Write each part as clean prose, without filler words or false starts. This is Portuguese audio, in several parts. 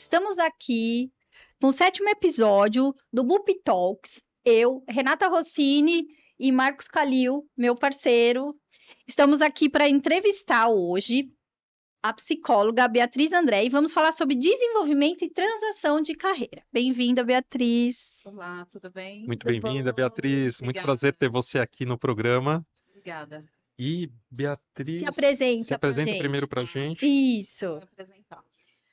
Estamos aqui no 7º episódio do Boop Talks. Eu, Renata Rossini e Marcos Calil, meu parceiro, estamos aqui para entrevistar hoje a psicóloga Beatriz André e vamos falar sobre desenvolvimento e transação de carreira. Bem-vinda, Beatriz. Olá, tudo bem? Muito Tudo bem-vinda, bom? Beatriz. Muito Obrigada. prazer ter você aqui no programa. Obrigada. E, Beatriz, Se apresenta pra gente. primeiro para a gente. Isso. Vou apresentar.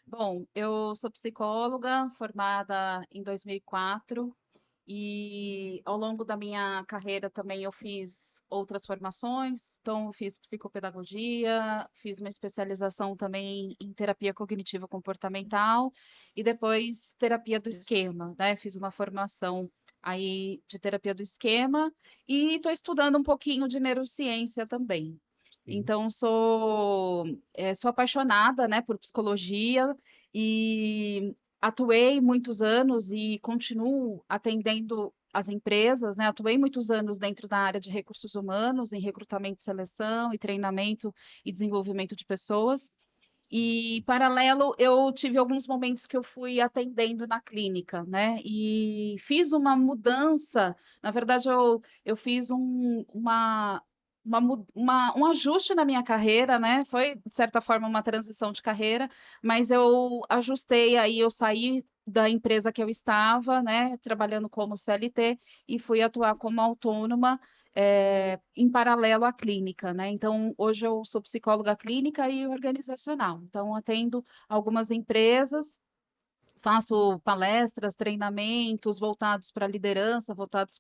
Bom, eu sou psicóloga, formada em 2004 e ao longo da minha carreira também eu fiz outras formações. Então, eu fiz psicopedagogia, fiz uma especialização também em terapia cognitivo comportamental e depois terapia do esquema, né? Fiz uma formação aí de terapia do esquema e estou estudando um pouquinho de neurociência também. Então, sou apaixonada, né, por psicologia e atuei muitos anos e continuo atendendo as empresas, né? Atuei muitos anos dentro da área de recursos humanos, em recrutamento, seleção e treinamento e desenvolvimento de pessoas. E, paralelo, eu tive alguns momentos que eu fui atendendo na clínica, né? E fiz uma mudança. Na verdade, eu fiz um ajuste na minha carreira, né? Foi, de certa forma, uma transição de carreira, mas eu ajustei aí, eu saí da empresa que eu estava, né, trabalhando como CLT, e fui atuar como autônoma, em paralelo à clínica, né? Então, hoje eu sou psicóloga clínica e organizacional. Então, atendo algumas empresas, faço palestras, treinamentos voltados para a liderança, voltados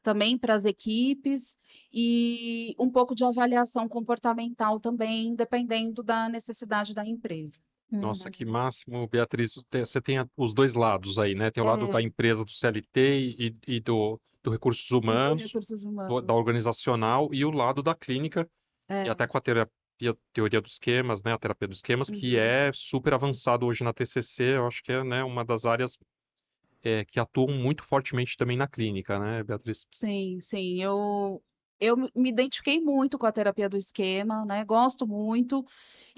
também para as equipes, e um pouco de avaliação comportamental também, dependendo da necessidade da empresa. Nossa, que máximo, Beatriz. Você tem os dois lados aí, né? Tem o lado da empresa, do CLT e do recursos E dos humanos, recursos da humanos. organizacional, e o lado da clínica, e até com a teoria dos esquemas, né? A terapia dos esquemas, que é super avançado hoje na TCC. Eu acho que é, né, uma das áreas que atuam muito fortemente também na clínica, né, Beatriz? Sim, sim, eu me identifiquei muito com a terapia do esquema, né? Gosto muito.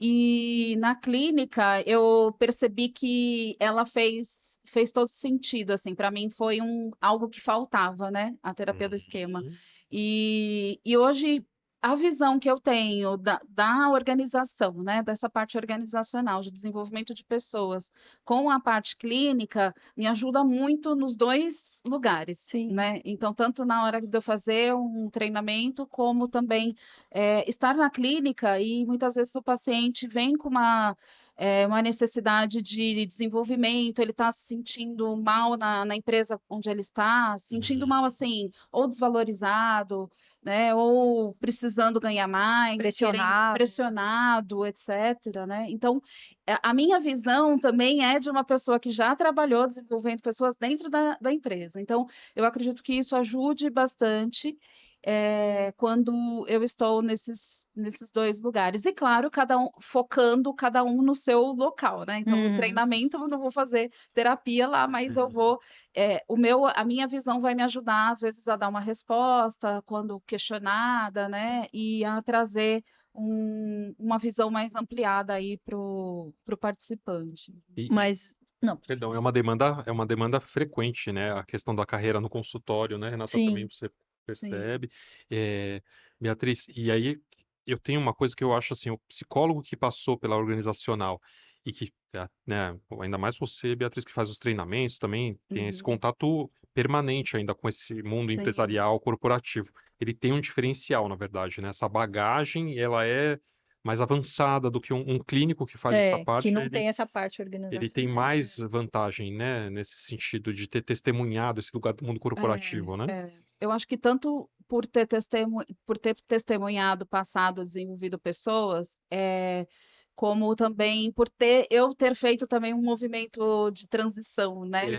E na clínica eu percebi que ela fez todo sentido, assim, para mim foi algo que faltava, né? A terapia do esquema. Uhum. E hoje a visão que eu tenho da organização, né? Dessa parte organizacional, de desenvolvimento de pessoas, com a parte clínica, me ajuda muito nos dois lugares, Sim. né? Então, tanto na hora de eu fazer um treinamento, como também estar na clínica, e muitas vezes o paciente vem com uma necessidade de desenvolvimento, ele está se sentindo mal na empresa onde ele está, se sentindo mal assim, ou desvalorizado, né? Ou precisando ganhar mais, pressionado, etc., né? Então, a minha visão também é de uma pessoa que já trabalhou desenvolvendo pessoas dentro da empresa. Então, eu acredito que isso ajude bastante quando eu estou nesses dois lugares. E, claro, focando cada um no seu local, né? Então, o treinamento eu não vou fazer terapia lá, mas eu vou. A minha visão vai me ajudar, às vezes, a dar uma resposta quando questionada, né? E a trazer uma visão mais ampliada aí para o participante. Mas, não. Perdão, é uma demanda frequente, né? A questão da carreira no consultório, né, Renata? Sim. Também você percebe. Beatriz, e aí eu tenho uma coisa que eu acho assim, o psicólogo que passou pela organizacional e que, né, ainda mais você, Beatriz, que faz os treinamentos, também tem esse contato permanente ainda com esse mundo empresarial, corporativo. Ele tem um diferencial, na verdade, né? Essa bagagem, ela é mais avançada do que um clínico que faz essa parte. Que não tem essa parte Ele organizacional. tem mais vantagem, né, nesse sentido de ter testemunhado esse lugar do mundo corporativo, né? Eu acho que tanto por ter testemunhado, passado, desenvolvido pessoas, como também por eu ter feito também um movimento de transição, né?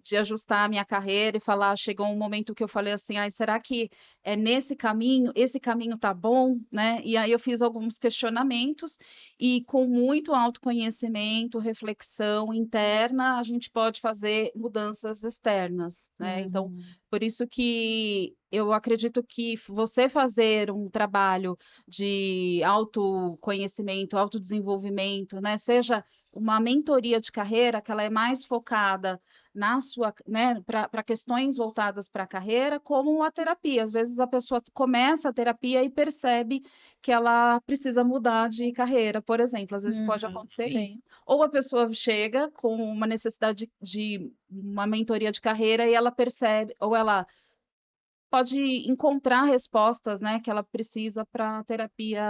De ajustar a minha carreira e falar, chegou um momento que eu falei assim, ai, será que é nesse caminho? Esse caminho tá bom, né? E aí eu fiz alguns questionamentos e com muito autoconhecimento, reflexão interna, a gente pode fazer mudanças externas, né? Então, por isso que eu acredito que você fazer um trabalho de autoconhecimento, autodesenvolvimento, né? Seja uma mentoria de carreira que ela é mais focada na sua, né, para questões voltadas para a carreira, como a terapia. Às vezes a pessoa começa a terapia e percebe que ela precisa mudar de carreira, por exemplo. Às vezes pode acontecer sim. isso. Ou a pessoa chega com uma necessidade de uma mentoria de carreira e ela percebe, ou ela pode encontrar respostas, né, que ela precisa para terapia,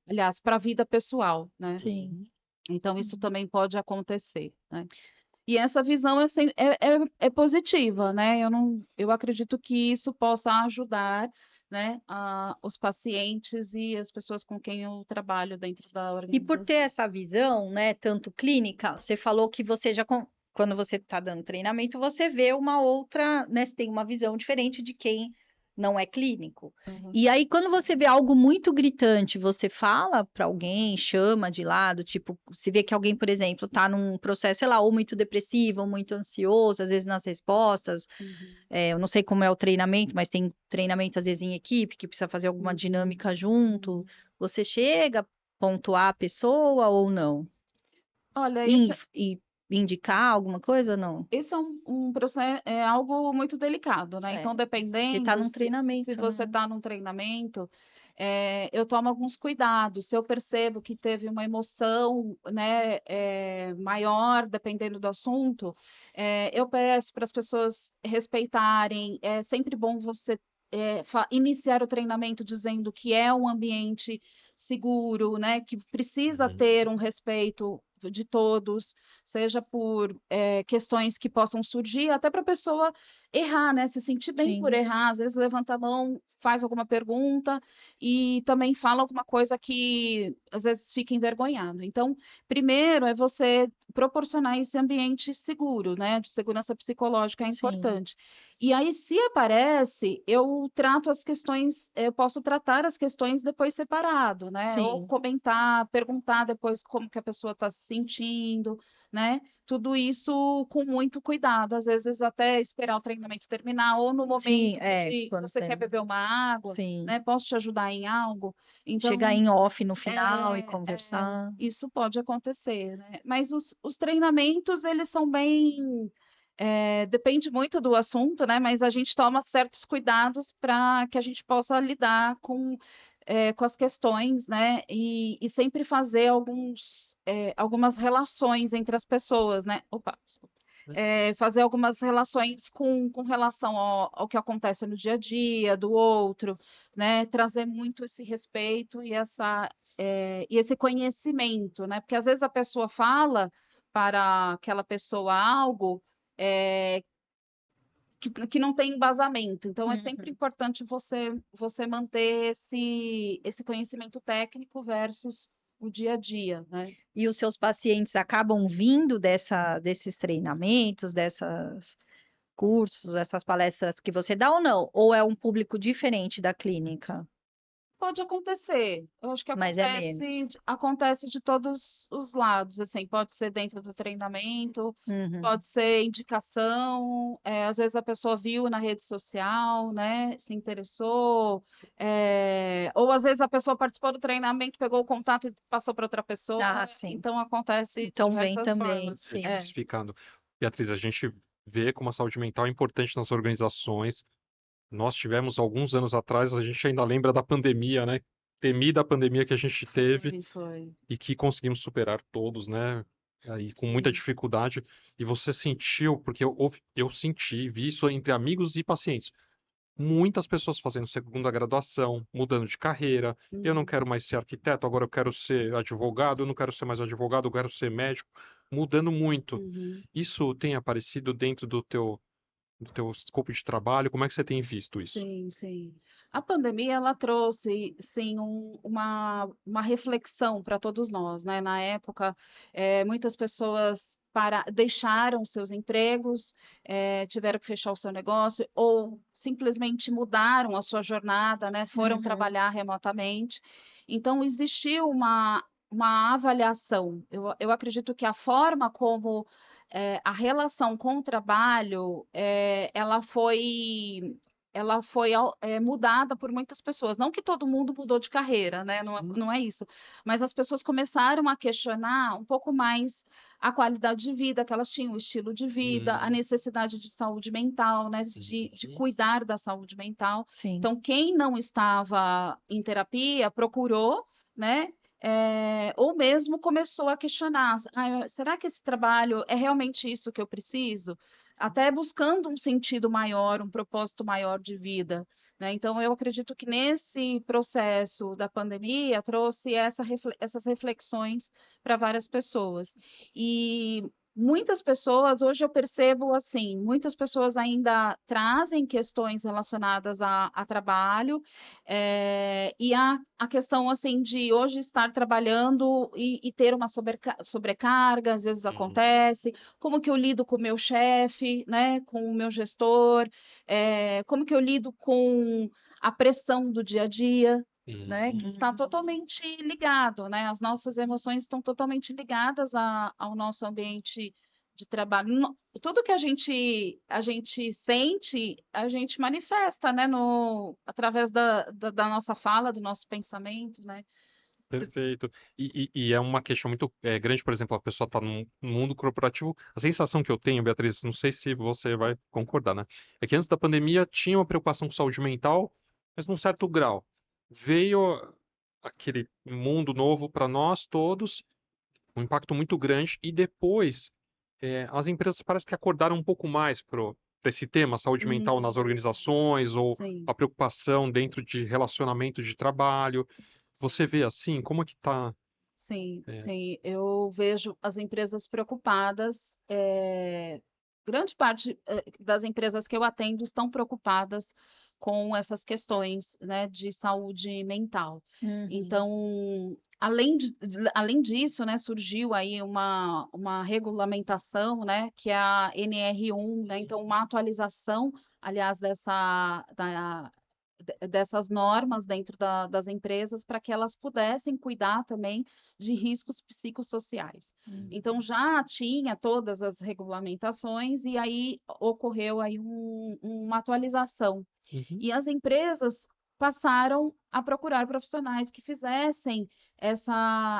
aliás, para a vida pessoal, né? Sim. Então isso também pode acontecer, né? E essa visão é positiva, né? Eu acredito que isso possa ajudar, né, os pacientes e as pessoas com quem eu trabalho dentro da E por ter organização. essa visão, né, tanto clínica, você falou que você já, quando você está dando treinamento, você vê uma outra, né, você tem uma visão diferente de quem não é clínico. Uhum. E aí, quando você vê algo muito gritante, você fala para alguém, chama de lado, tipo, se vê que alguém, por exemplo, está num processo, sei lá, ou muito depressivo, ou muito ansioso, às vezes nas respostas, Uhum. eu não sei como é o treinamento, mas tem treinamento às vezes em equipe, que precisa fazer alguma dinâmica junto. Você chega a pontuar a pessoa ou não? Olha, E indicar alguma coisa ou não? esse é um processo, é algo muito delicado, né? Então, É, porque tá dependendo num se treinamento, você né? está num treinamento, eu tomo alguns cuidados. Se eu percebo que teve uma emoção, né, maior, dependendo do assunto, eu peço para as pessoas respeitarem. É sempre bom você iniciar o treinamento dizendo que é um ambiente seguro, né, que precisa ter um respeito de todos, seja por questões que possam surgir, até para a pessoa errar, né? Se sentir bem por Sim, errar, às vezes levanta a mão, faz alguma pergunta e também fala alguma coisa que às vezes fica envergonhado. Então, primeiro é você proporcionar esse ambiente seguro, né? De segurança psicológica é sim, importante. E aí, se aparece, eu trato as questões, eu posso tratar as questões depois separado, né? Ou sim, comentar, perguntar depois como que a pessoa está se sentindo, né? Tudo isso com muito cuidado, às vezes até esperar o treinamento terminar, ou no sim, momento de quando você quer tem, beber uma água, sim. né? Posso te ajudar em algo? Chegar Então, em off no final e é, conversar. isso pode acontecer, né? Mas os treinamentos, eles são bem. Depende muito do assunto, né? Mas a gente toma certos cuidados para que a gente possa lidar com as questões, né? E sempre fazer algumas relações entre as pessoas, né? Opa, desculpa. Fazer algumas relações com relação ao que acontece no dia a dia do outro, né? Trazer muito esse respeito e esse conhecimento, né? Porque às vezes a pessoa fala para aquela pessoa algo é, que não tem embasamento. Então, é sempre Uhum. importante você manter esse conhecimento técnico versus o dia a dia, né? E os seus pacientes acabam vindo desses treinamentos, dessas cursos, essas palestras que você dá ou não? Ou é um público diferente da clínica? Pode acontecer. Eu acho que Mas é menos. acontece de todos os lados, assim, pode ser dentro do treinamento, Uhum. pode ser indicação, às vezes a pessoa viu na rede social, né, se interessou, ou às vezes a pessoa participou do treinamento, pegou o contato e passou para outra pessoa, Ah, sim. então acontece de Então vem diversas também, formas. É, sim. diversificando. Beatriz, a gente vê como a saúde mental é importante nas organizações. Nós tivemos alguns anos atrás, a gente ainda lembra da pandemia, né? Temida pandemia que a gente teve Foi, e que conseguimos superar todos, né? Aí com muita sim. dificuldade. E você sentiu, porque eu senti, vi isso entre amigos e pacientes. Muitas pessoas fazendo segunda graduação, mudando de carreira. Eu não quero Uhum, mais ser arquiteto, agora eu quero ser advogado. Eu não quero ser mais advogado, eu quero ser médico. Mudando muito. uhum. Isso tem aparecido dentro do teu escopo de trabalho? Como é que você tem visto isso? Sim, sim. A pandemia ela trouxe, sim, uma reflexão para todos nós, né? Na época, muitas pessoas deixaram seus empregos, tiveram que fechar o seu negócio, ou simplesmente mudaram a sua jornada, né? Foram Uhum. trabalhar remotamente. Então, existiu uma avaliação. Eu acredito que a forma como a relação com o trabalho, ela foi ela foi mudada por muitas pessoas. Não que todo mundo mudou de carreira, né? Não é isso. Mas as pessoas começaram a questionar um pouco mais a qualidade de vida que elas tinham, o estilo de vida, a necessidade de saúde mental, né? De cuidar da saúde mental. Sim. Então, quem não estava em terapia procurou, né? Ou mesmo começou a questionar: será que esse trabalho é realmente isso que eu preciso? Até buscando um sentido maior, um propósito maior de vida, né? Então, eu acredito que nesse processo da pandemia trouxe essas reflexões para várias pessoas. E muitas pessoas, hoje eu percebo assim, muitas pessoas ainda trazem questões relacionadas a trabalho, e a questão assim de hoje estar trabalhando e ter uma sobrecarga, às vezes acontece, como que eu lido com o meu chefe, né, com o meu gestor, como que eu lido com a pressão do dia a dia, né, que está totalmente ligado, né, as nossas emoções estão totalmente ligadas ao nosso ambiente de trabalho. Tudo que a gente sente, a gente manifesta, né, através da nossa fala, do nosso pensamento, né. Perfeito. E é uma questão muito grande, por exemplo, a pessoa está no mundo corporativo. A sensação que eu tenho, Beatriz, não sei se você vai concordar, né? É que antes da pandemia tinha uma preocupação com saúde mental, mas num certo grau. Veio aquele mundo novo para nós todos, um impacto muito grande, e depois as empresas parece que acordaram um pouco mais para esse tema, saúde mental nas organizações, ou Sim. a preocupação dentro de relacionamento de trabalho. Você vê assim, como é que tá? Sim, eu vejo as empresas preocupadas. Grande parte das empresas que eu atendo estão preocupadas com essas questões, né, de saúde mental. Então, além disso, né, surgiu aí uma regulamentação, né, que é a NR1, né, então uma atualização, aliás, dessas normas dentro das empresas para que elas pudessem cuidar também de riscos psicossociais. Então já tinha todas as regulamentações e aí ocorreu aí uma atualização. E as empresas passaram a procurar profissionais que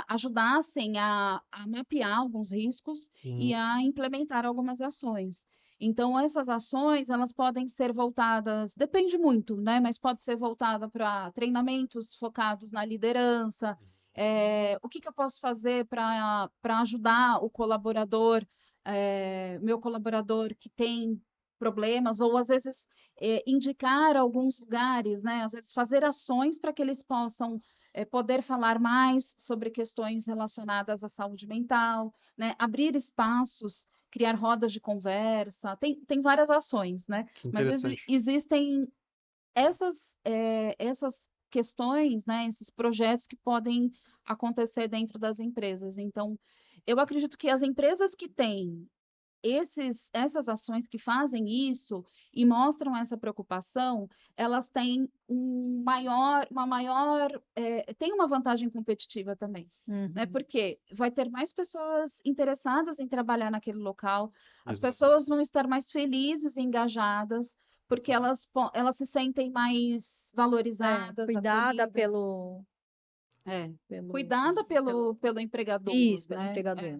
ajudassem a mapear alguns riscos e a implementar algumas ações. Então, essas ações, elas podem ser voltadas, depende muito, né? Mas pode ser voltada para treinamentos focados na liderança. O que eu posso fazer para ajudar o colaborador, meu colaborador que tem problemas, ou às vezes indicar alguns lugares, né? Às vezes fazer ações para que eles possam poder falar mais sobre questões relacionadas à saúde mental, né? Abrir espaços, criar rodas de conversa, tem várias ações, né? Que Mas interessante. existem essas questões, né? Esses projetos que podem acontecer dentro das empresas. Então, eu acredito que as empresas que têm essas ações que fazem isso e mostram essa preocupação, elas têm tem uma vantagem competitiva também, né? Porque vai ter mais pessoas interessadas em trabalhar naquele local, as pessoas vão estar mais felizes e engajadas, porque elas se sentem mais valorizadas, Cuidada acolhidas. Cuidada pelo empregador, Isso, pelo né? empregador.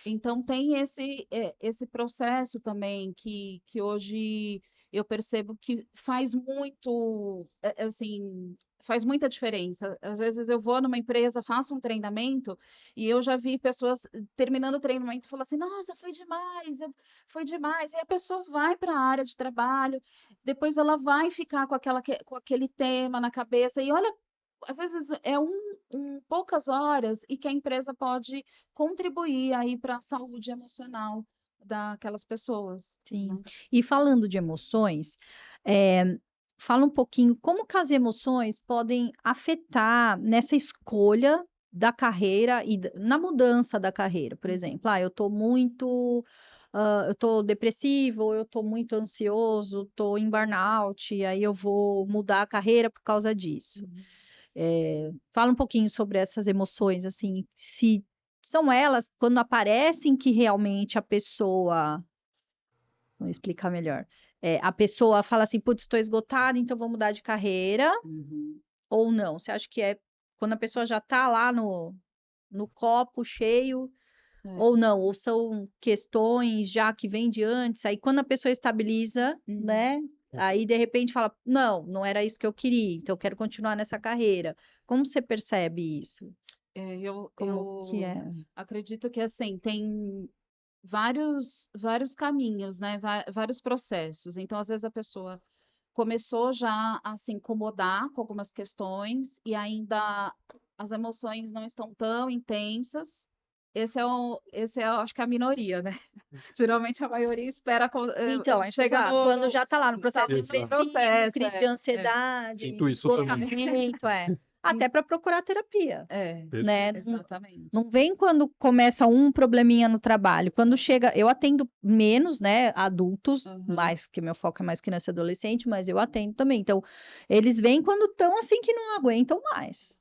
Então, tem esse processo também que hoje eu percebo que faz muito, assim, faz muita diferença. Às vezes eu vou numa empresa, faço um treinamento e eu já vi pessoas terminando o treinamento e falam assim: nossa, foi demais, foi demais. E a pessoa vai para a área de trabalho, depois ela vai ficar com aquele tema na cabeça e olha. Às vezes é poucas horas e que a empresa pode contribuir aí para a saúde emocional daquelas pessoas. Sim. Né? E falando de emoções, fala um pouquinho como que as emoções podem afetar nessa escolha da carreira e na mudança da carreira, por exemplo. Eu tô depressivo, eu tô muito ansioso, tô em burnout, e aí eu vou mudar a carreira por causa disso. Fala um pouquinho sobre essas emoções, assim, se são elas, quando aparecem, que realmente a pessoa, vou explicar melhor, a pessoa fala assim, putz, estou esgotada, então vou mudar de carreira, Uhum. ou não? Você acha que é quando a pessoa já está lá no copo cheio, É. ou não? Ou são questões já que vêm de antes, aí quando a pessoa estabiliza, Uhum. né? Aí de repente fala, não era isso que eu queria, então eu quero continuar nessa carreira. Como você percebe isso? Eu Que é? acredito que assim tem vários caminhos, né? Vários processos. Então, às vezes a pessoa começou já a se incomodar com algumas questões e ainda as emoções não estão tão intensas. Esse é, eu acho que a minoria, né? Geralmente a maioria espera Então, aí você chega fala, quando já está lá no tá processo no Exato. depressivo, processo, crise de é. ansiedade, Sinto isso também. esgotamento, até para procurar terapia, É, né? exatamente. Não vem quando começa um probleminha no trabalho. Quando chega, eu atendo menos, né, adultos, Uhum. mais que meu foco é mais criança e adolescente, mas eu atendo também. Então, eles vêm quando estão assim que não aguentam mais.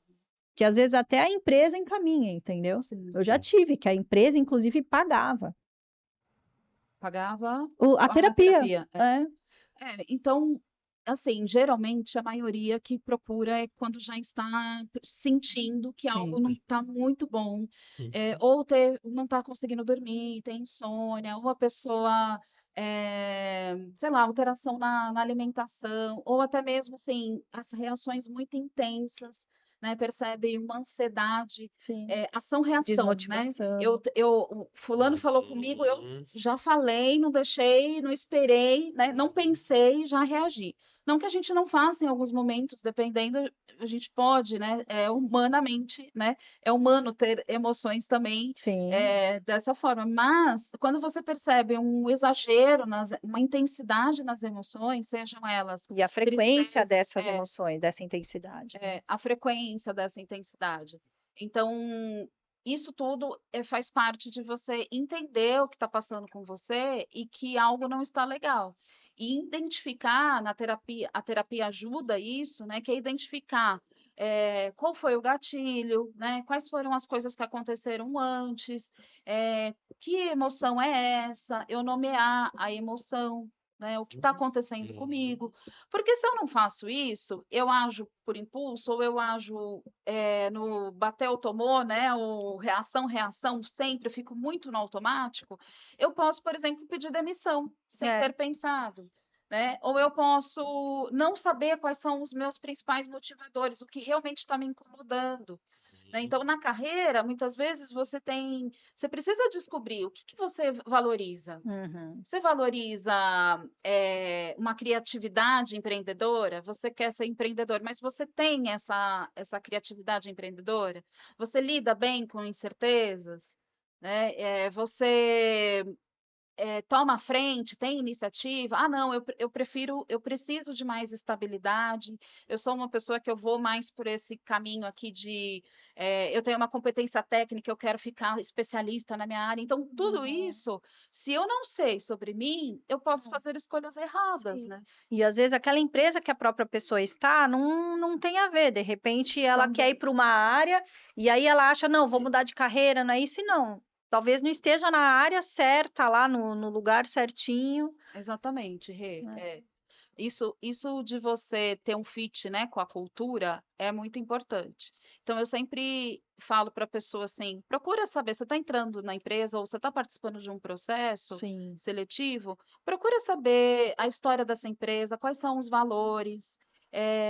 Que às vezes até a empresa encaminha, entendeu? Sim, Eu já tive, que a empresa, inclusive, pagava pagava a a terapia. terapia. É. Então, assim, geralmente a maioria que procura é quando já está sentindo que algo Sim. não está muito bom, Uhum. ou não está conseguindo dormir, tem insônia, ou a pessoa, sei lá, alteração na alimentação, ou até mesmo, assim, as reações muito intensas, né? Percebe uma ansiedade, Sim. ação-reação, né? Desmotivação. O fulano falou comigo, eu Uhum. já falei, não deixei, não esperei, né? Não pensei, já reagi. Não que a gente não faça em alguns momentos, dependendo, a gente pode, né? Humanamente, né? É humano ter emoções também Sim. dessa forma. Mas quando você percebe um exagero, uma intensidade nas emoções, sejam elas E a frequência tristeza, dessas emoções, dessa intensidade. a frequência dessa intensidade. Então, isso tudo faz parte de você entender o que está passando com você e que algo não está legal. E identificar na terapia, a terapia ajuda isso, né? Que é identificar qual foi o gatilho, né? Quais foram as coisas que aconteceram antes, que emoção é essa? Eu nomear a emoção, né? O que está acontecendo comigo? Porque se eu não faço isso, eu ajo por impulso, ou eu ajo no bateu, tomou, né? Ou reação, sempre, eu fico muito no automático. Eu posso, por exemplo, pedir demissão, sem ter pensado. Né? Ou eu posso não saber quais são os meus principais motivadores, o que realmente está me incomodando. Né? Então, na carreira, muitas vezes você precisa descobrir o que você valoriza. Uhum. Você valoriza uma criatividade empreendedora? Você quer ser empreendedor, mas você tem essa criatividade empreendedora? Você lida bem com incertezas? Né? Você toma a frente, tem iniciativa. Ah, não, eu preciso de mais estabilidade. Eu sou uma pessoa que eu vou mais por esse caminho aqui eu tenho uma competência técnica, eu quero ficar especialista na minha área. Então, tudo isso, se eu não sei sobre mim, eu posso fazer escolhas erradas, Sim. né? E às vezes aquela empresa que a própria pessoa está não tem a ver. De repente ela quer ir para uma área e aí ela acha, não, vou mudar de carreira, não é isso? E não. Talvez não esteja na área certa, lá no lugar certinho. Exatamente, Rê. Isso de você ter um fit, né, com a cultura é muito importante. Então, eu sempre falo para a pessoa assim: procura saber, você está entrando na empresa ou você está participando de um processo Sim. seletivo, procura saber a história dessa empresa, quais são os valores,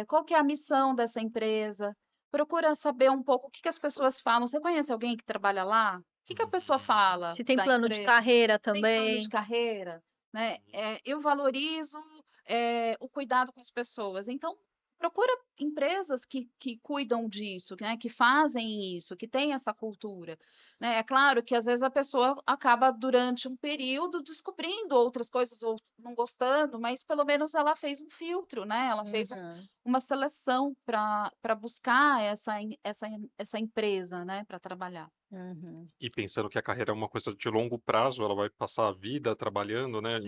qual que é a missão dessa empresa. Procura saber um pouco o que as pessoas falam. Você conhece alguém que trabalha lá? O que a pessoa fala Se tem da plano de empresa? carreira Tem plano de também. carreira, né? Eu valorizo o cuidado com as pessoas. Então, procura empresas que cuidam disso, né? Que fazem isso, que têm essa cultura. Né? É claro que às vezes a pessoa acaba durante um período descobrindo outras coisas ou não gostando, mas pelo menos ela fez um filtro, né? Ela fez uma seleção para buscar essa empresa, né? Para trabalhar. Uhum. E pensando que a carreira é uma coisa de longo prazo, ela vai passar a vida trabalhando, né?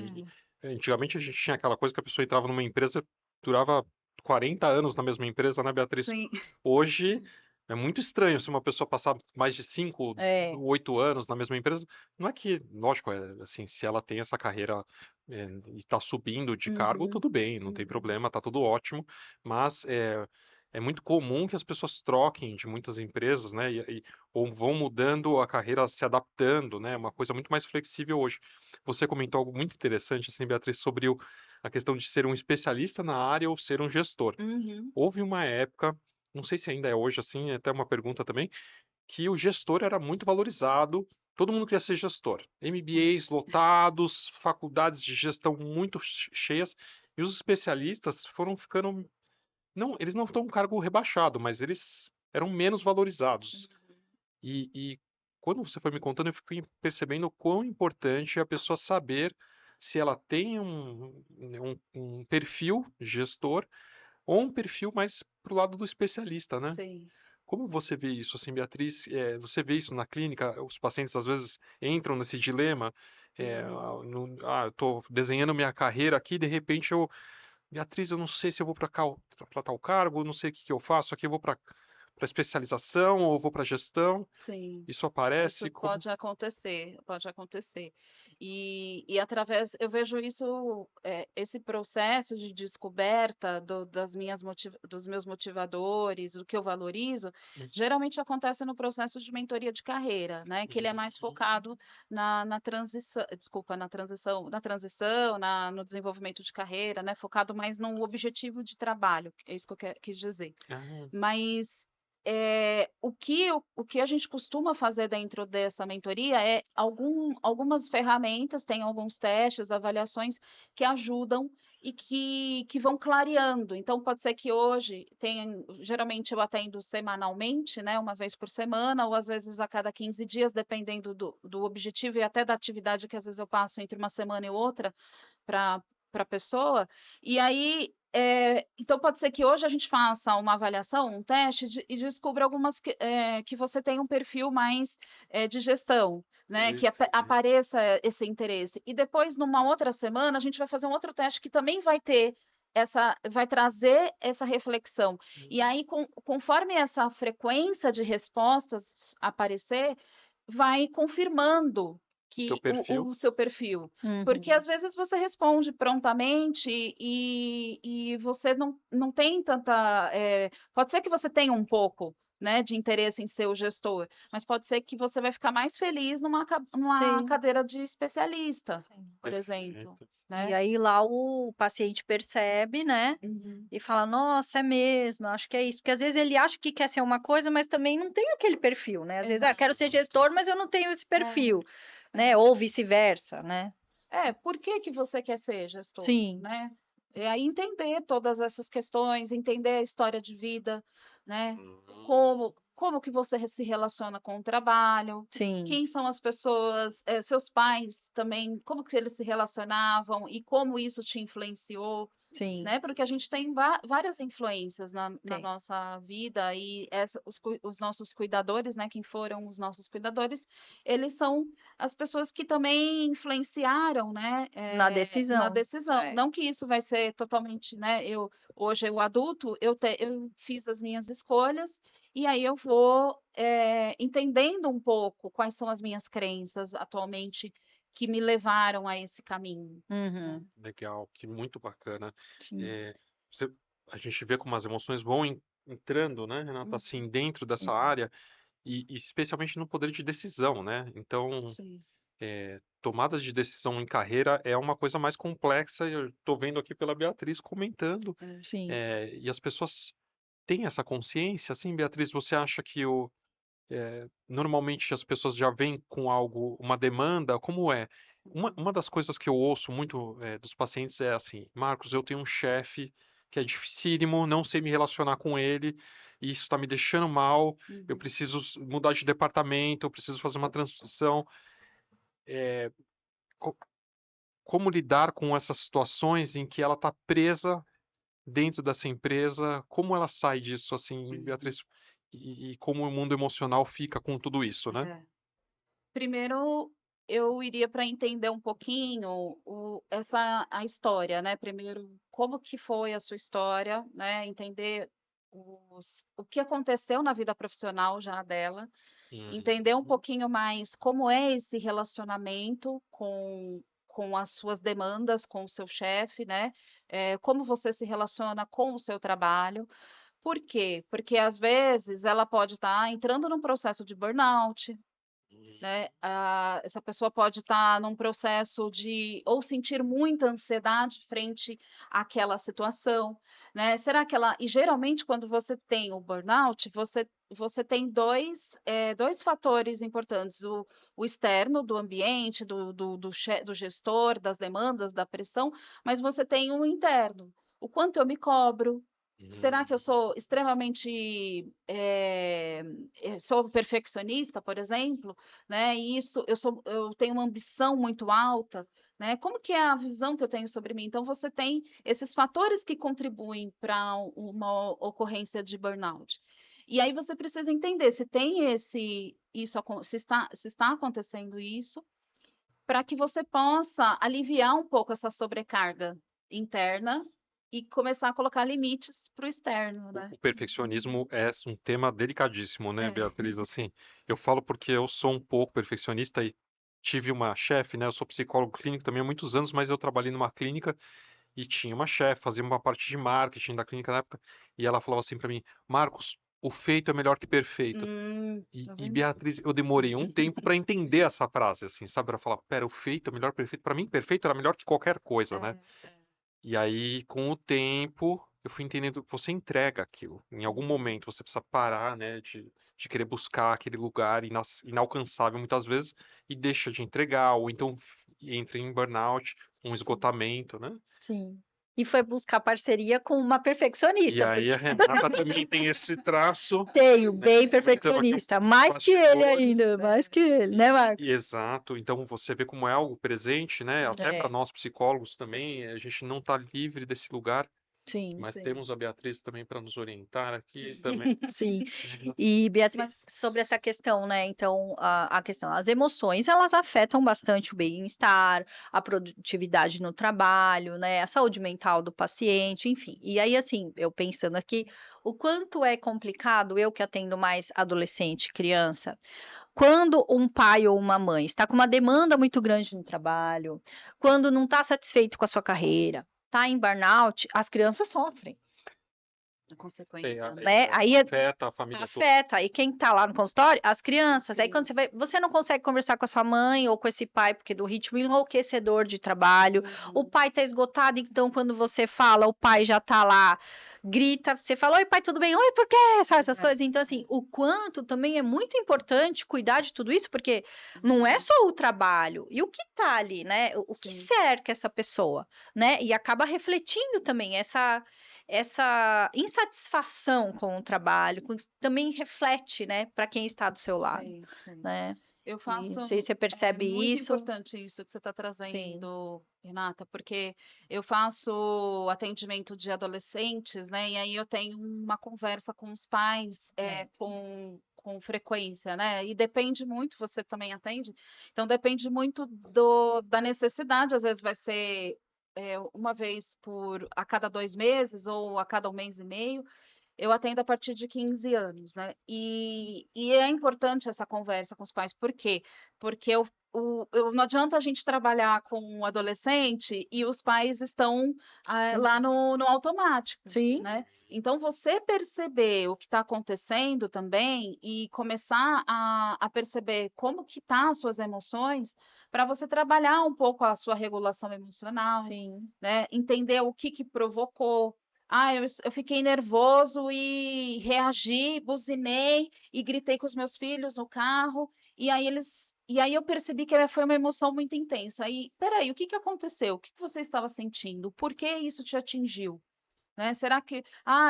Antigamente a gente tinha aquela coisa que a pessoa entrava numa empresa, durava 40 anos na mesma empresa, né, Beatriz? Sim. Hoje É muito estranho se uma pessoa passar mais de 5, É. 8 anos na mesma empresa. Não é que, lógico, assim, se ela tem essa carreira e está subindo de cargo, Uhum, tudo bem, não tem uhum. problema, tá tudo ótimo. Mas é muito comum que as pessoas troquem de muitas empresas, né? Ou vão mudando a carreira, se adaptando, né? É uma coisa muito mais flexível hoje. Você comentou algo muito interessante, assim, Beatriz, sobre a questão de ser um especialista na área ou ser um gestor. Uhum. Houve uma época, não sei se ainda é hoje assim, é até uma pergunta também, que o gestor era muito valorizado, todo mundo queria ser gestor. MBAs lotados, faculdades de gestão muito cheias, e os especialistas foram ficando. Não, eles não estão com cargo rebaixado, mas eles eram menos valorizados. E quando você foi me contando, eu fiquei percebendo o quão importante é a pessoa saber se ela tem um perfil gestor ou um perfil mais pro lado do especialista, né? Sim. Como você vê isso, assim, Beatriz? Você vê isso na clínica? Os pacientes às vezes entram nesse dilema. Eu estou desenhando minha carreira aqui, de repente Beatriz, eu não sei se eu vou para tal cargo, eu não sei o que que eu faço aqui, eu vou para especialização ou vou para gestão. Sim, Isso isso aparece como? pode acontecer, pode acontecer. E através, eu vejo isso, esse processo de descoberta dos meus motivadores, do que eu valorizo, geralmente acontece no processo de mentoria de carreira, né? Que ele é mais focado na transição, desculpa, no desenvolvimento de carreira, né? Focado mais no objetivo de trabalho, é isso que eu quis dizer. Ah, Mas o que a gente costuma fazer dentro dessa mentoria é algumas ferramentas, tem alguns testes, avaliações que ajudam e que vão clareando. Então, pode ser que hoje geralmente eu atendo semanalmente, né, uma vez por semana, ou às vezes a cada 15 dias, dependendo do objetivo e até da atividade que às vezes eu passo entre uma semana e outra para a pessoa. E aí então pode ser que hoje a gente faça uma avaliação, um teste e descubra algumas que você tem um perfil mais de gestão, né? Que perfeito. apareça esse interesse. E depois, numa outra semana, a gente vai fazer um outro teste que também vai trazer essa reflexão. E aí, conforme essa frequência de respostas aparecer, vai confirmando Teu que perfil. o seu perfil. Porque Uhum. às vezes você responde prontamente e você não tem tanta. Pode ser que você tenha um pouco, né, de interesse em ser o gestor, mas pode ser que você vai ficar mais feliz numa Sim, cadeira de especialista, sim. por exemplo, Perfeito. E né? aí lá o paciente percebe, né? Uhum. E fala, nossa, é mesmo, acho que é isso. Porque às vezes ele acha que quer ser uma coisa, mas também não tem aquele perfil, né? Às vezes, quero ser Exato. gestor, mas eu não tenho esse perfil, né? É. Ou vice-versa, né? Por que que você quer ser gestor, Sim, né? E aí entender todas essas questões, entender a história de vida, né? Uhum. Como que você se relaciona com o trabalho, sim, quem são as pessoas, seus pais também, como que eles se relacionavam e como isso te influenciou, sim, né? Porque a gente tem várias influências na tem. nossa vida e os nossos cuidadores, né? Quem foram os nossos cuidadores, eles são as pessoas que também influenciaram, né? Na Na decisão. decisão. É. Não que isso vai ser totalmente, né? Hoje, eu adulto, eu fiz as minhas escolhas e aí eu vou entendendo um pouco quais são as minhas crenças atualmente que me levaram a esse caminho, né? Uhum, Legal, que muito bacana. sim, É, você- a gente vê como as emoções vão entrando, né, Renata, Uhum. assim, dentro dessa sim, área e especialmente no poder de decisão, né? Então, Sim. tomadas de decisão em carreira é uma coisa mais complexa. Eu estou vendo aqui pela Beatriz comentando, É. sim. e as pessoas têm essa consciência, assim, Beatriz, você acha que normalmente as pessoas já vêm com algo, uma demanda, como é? Uma das coisas que eu ouço muito dos pacientes é assim, Marcos, eu tenho um chefe que é dificílimo, não sei me relacionar com ele, e isso está me deixando mal, eu Uhum. preciso mudar de departamento, eu preciso fazer uma transição. Co- Como lidar com essas situações em que ela está presa dentro dessa empresa? Como ela sai disso, assim, Uhum. Beatriz? E como o mundo emocional fica com tudo isso, né? É. Primeiro, eu iria para entender um pouquinho a história, né? Primeiro, como que foi a sua história, né? Entender o que aconteceu na vida profissional já dela, entender um Uhum. pouquinho mais como é esse relacionamento com as suas demandas, com o seu chefe, né? Como você se relaciona com o seu trabalho. Por quê? Porque às vezes ela pode estar entrando num processo de burnout, né? Essa pessoa pode estar num processo de ou sentir muita ansiedade frente àquela situação, né? Será que ela... E geralmente quando você tem o burnout, você tem dois fatores importantes, o externo do ambiente, do gestor, das demandas, da pressão, mas você tem o interno. O quanto eu me cobro? Será que eu sou extremamente sou perfeccionista, por exemplo, né? E isso eu tenho uma ambição muito alta, né? Como que é a visão que eu tenho sobre mim? Então você tem esses fatores que contribuem para uma ocorrência de burnout. E aí você precisa entender se tem se está acontecendo isso, para que você possa aliviar um pouco essa sobrecarga interna e começar a colocar limites para o externo, né? O perfeccionismo é um tema delicadíssimo, né, É. Beatriz? Assim, eu falo porque eu sou um pouco perfeccionista e tive uma chefe, né? Eu sou psicólogo clínico também há muitos anos, mas eu trabalhei numa clínica e tinha uma chefe, fazia uma parte de marketing da clínica na época, e ela falava assim para mim, Marcos, o feito é melhor que perfeito. Tá E vendo? Beatriz, eu demorei um tempo para entender essa frase, assim, sabe? Para falar, pera, o feito é melhor que perfeito. Para mim, perfeito era melhor que qualquer coisa, né? É. E aí, com o tempo, eu fui entendendo que você entrega aquilo. Em algum momento, você precisa parar, né, de querer buscar aquele lugar inalcançável muitas vezes e deixa de entregar, ou então entra em burnout, um Sim. esgotamento, né? Sim. E foi buscar parceria com uma E perfeccionista, aí a porque Renata também tem esse traço, tenho né? bem Comentamos aqui perfeccionista, mais que ele bastidores. ainda, mais que ele, né, E Marcos? exato, então você vê como é algo presente, né? Até para É, nós psicólogos Sim, também, a gente não está livre desse lugar, sim, mas sim. temos a Beatriz também para nos orientar aqui também. sim. E Beatriz, Mas sobre essa questão, né? Então, a questão, as emoções, elas afetam bastante o bem-estar, a produtividade no trabalho, né? A saúde mental do paciente, enfim. E aí, assim, eu pensando aqui, o quanto é complicado, eu que atendo mais adolescente, criança, quando um pai ou uma mãe está com uma demanda muito grande no trabalho, quando não está satisfeito com a sua carreira, está em burnout, as crianças sofrem, a consequência, né? né? Aí Afeta a família toda. afeta. E quem tá lá no consultório? As crianças. Aí quando você vai, você não consegue conversar com a sua mãe ou com esse pai, porque do ritmo enlouquecedor de trabalho. O pai tá esgotado, então quando você fala, o pai já tá lá, grita, você fala, oi pai, tudo bem? Oi, por quê? Sabe essas coisas? Então, assim, o quanto também é muito importante cuidar de tudo isso, porque não é só o trabalho, e o que tá ali, né? O que Sim. cerca essa pessoa, né? E acaba refletindo também essa insatisfação com o trabalho, também reflete, né, para quem está do seu lado, Sim, sim. né? Eu E não faço, sei se você é percebe muito isso. importante isso que você está Sim, trazendo, Renata, porque eu faço atendimento de adolescentes, né? E aí eu tenho uma conversa com os pais com frequência, né? E depende muito, você também atende, então depende muito da necessidade, às vezes vai ser uma vez a cada 2 meses ou a cada 1 mês e meio. Eu atendo a partir de 15 anos, né? E é importante essa conversa com os pais, por quê? Porque não adianta a gente trabalhar com um adolescente e os pais estão sim, lá no automático, sim, né? Então, você perceber o que está acontecendo também e começar a perceber como que tá as suas emoções, para você trabalhar um pouco a sua regulação emocional, sim, né? Entender o que provocou. Eu fiquei nervoso e reagi, buzinei e gritei com os meus filhos no carro. E aí eu percebi que foi uma emoção muito intensa. E peraí, o que aconteceu? O que você estava sentindo? Por que isso te atingiu? Né? Será que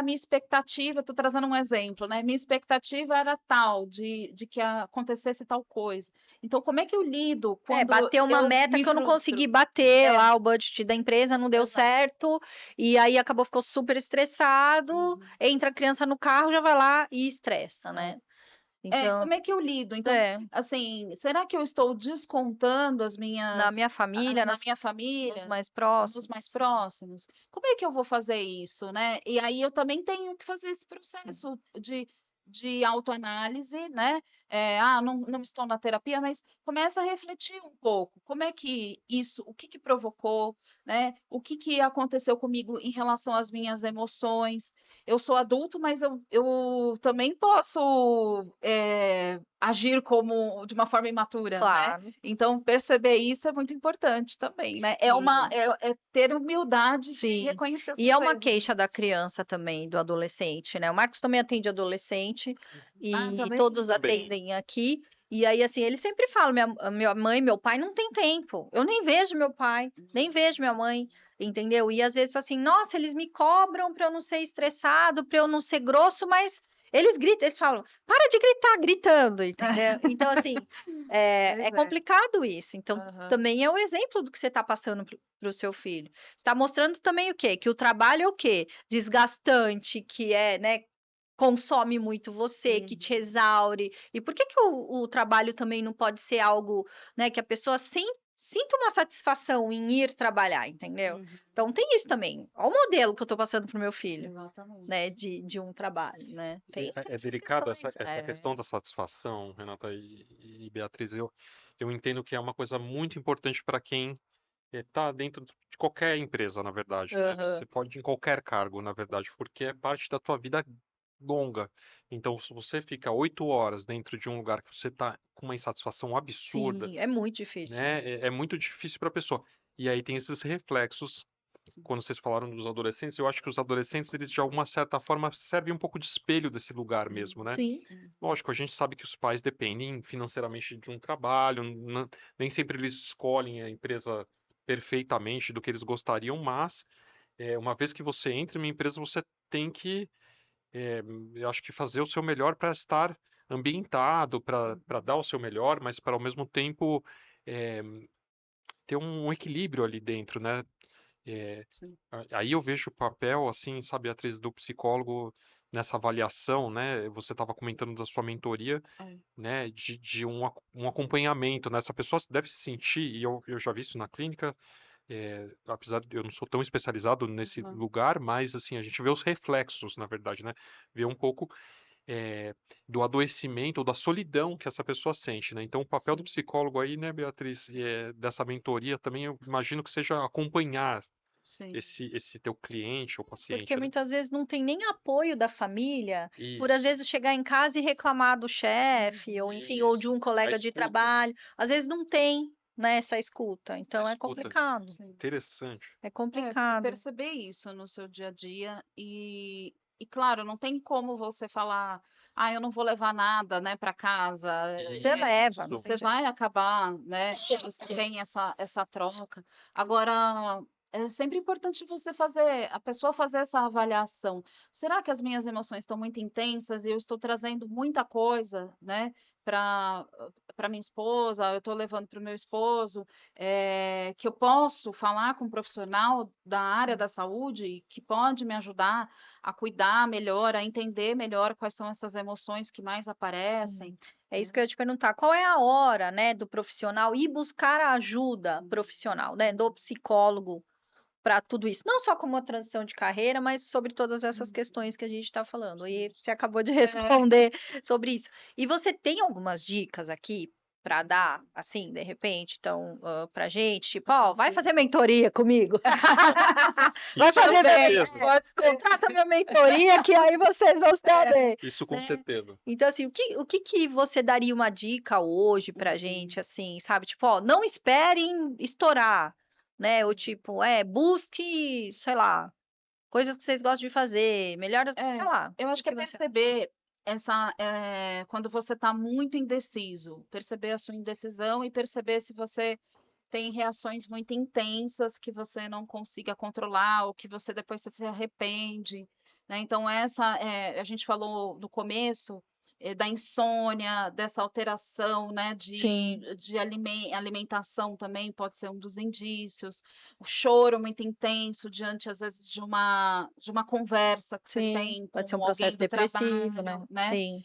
minha expectativa, estou trazendo um exemplo, né? Minha expectativa era tal de que acontecesse tal coisa. Então, como é que eu lido quando bater uma eu meta me que eu não consegui frustro? bater É, lá, o budget da empresa não deu exato. certo, e aí ficou super estressado, Uhum. entra a criança no carro, já vai lá e estressa, É. né? Então, como é que eu lido? Então, assim, será que eu estou descontando as na minhas minha família, na nos minha família, mais nos próximos. mais próximos? Como é que eu vou fazer isso, né? E aí eu também tenho que fazer esse processo de autoanálise, né? Não estou na terapia, mas começa a refletir um pouco. Como é que isso, o que que provocou, né? O que que aconteceu comigo em relação às minhas emoções? Eu sou adulto, mas eu também posso agir como de uma forma imatura, né? Claro. Então, perceber isso é muito importante também, né? É ter humildade de Sim. reconhecer os E seus é uma erros. queixa da criança também, do adolescente, né? O Marcos também atende adolescente e também? todos Também. atendem aqui. E aí, assim, ele sempre fala: minha mãe, meu pai não tem tempo. Eu nem vejo meu pai, nem vejo minha mãe, entendeu? E às vezes, assim, nossa, eles me cobram para eu não ser estressado, para eu não ser grosso, mas eles gritam, eles falam: para de gritar, gritando, entendeu? Então, assim, é complicado isso. Então, também é o exemplo do que você está passando para o seu filho. Está mostrando também o quê? Que o trabalho é o quê? Desgastante, que é, né? Consome muito você, que te exaure. E por que que o trabalho também não pode ser algo, né, que a pessoa sinta uma satisfação em ir trabalhar, entendeu? Então tem isso também. Olha o modelo que eu tô passando pro meu filho, Exatamente. né, de um trabalho, né? Tem É essas delicado essa questões. questão da satisfação, Renata e Beatriz. Eu entendo que é uma coisa muito importante para quem está dentro de qualquer empresa, na verdade, né? Aham. Você pode ir em qualquer cargo, na verdade, porque é parte da tua vida longa. Então, se você fica 8 horas dentro de um lugar que você está com uma insatisfação absurda, Sim, é muito difícil. né? É muito difícil para a pessoa. E aí tem esses reflexos. Quando vocês falaram dos adolescentes, eu acho que os adolescentes, eles de alguma certa forma servem um pouco de espelho desse lugar mesmo, né? Sim. Lógico, a gente sabe que os pais dependem financeiramente de um trabalho, nem sempre eles escolhem a empresa perfeitamente do que eles gostariam, mas uma vez que você entra em uma empresa, você tem que, eu acho que fazer o seu melhor para estar ambientado, para dar o seu melhor, mas para ao mesmo tempo eh, ter um equilíbrio ali dentro, né? Aí eu vejo o papel, assim, sabe, Beatriz, do psicólogo nessa avaliação, né? Você estava comentando da sua mentoria, né? De um acompanhamento, né? Essa pessoa deve se sentir, e eu já vi isso na clínica, apesar de eu não sou tão especializado nesse lugar, mas, assim, a gente vê os reflexos, na verdade, né? Vê um pouco do adoecimento ou da solidão que essa pessoa sente, né? Então, o papel do psicólogo aí, né, Beatriz, dessa mentoria também, eu imagino que seja acompanhar esse teu cliente ou paciente, Porque né? muitas vezes não tem nem apoio da família, por às Isso, vezes chegar em casa e reclamar do chefe, ou enfim, ou de isso. um A colega de escuta, trabalho. Às vezes não tem, né, essa escuta. a Então é escuta. complicado. Interessante. É E complicado. perceber isso no seu dia a dia e claro, não tem como você falar, eu não vou levar nada, né, para casa. Você leva, não Isso. tem Você jeito. vai acabar, né? Você tem essa troca. Agora, é sempre importante você fazer, a pessoa fazer essa avaliação. Será que as minhas emoções estão muito intensas e eu estou trazendo muita coisa, né, para minha esposa, eu estou levando para o meu esposo, que eu posso falar com um profissional da área da saúde que pode me ajudar a cuidar melhor, a entender melhor quais são essas emoções que mais aparecem. É isso que eu ia te perguntar. Qual é a hora, né, do profissional ir buscar a ajuda profissional, né, do psicólogo para tudo isso? Não só como uma transição de carreira, mas sobre todas essas questões que a gente está falando. E você acabou de responder sobre isso. E você tem algumas dicas aqui para dar, assim, de repente, então, para gente, tipo, ó, vai fazer mentoria comigo. Vai Isso com fazer certeza. contrata minha mentoria, que aí vocês vão se dar bem. Isso com Né? certeza. Então, assim, o que você daria uma dica hoje pra gente, assim, sabe? Tipo, ó, não esperem estourar, né? Ou tipo, busque, sei lá, coisas que vocês gostam de fazer, melhor, sei lá. Eu O acho que que é que você... perceber quando você está muito indeciso, perceber a sua indecisão e perceber se você tem reações muito intensas que você não consiga controlar ou que você depois você se arrepende, né? Então a gente falou no começo da insônia, dessa alteração, né, Sim, de alimentação também pode ser um dos indícios, o choro muito intenso diante às vezes de uma conversa que você sim. tem Pode ser um com alguém processo do depressivo, né? trabalho, né? Sim.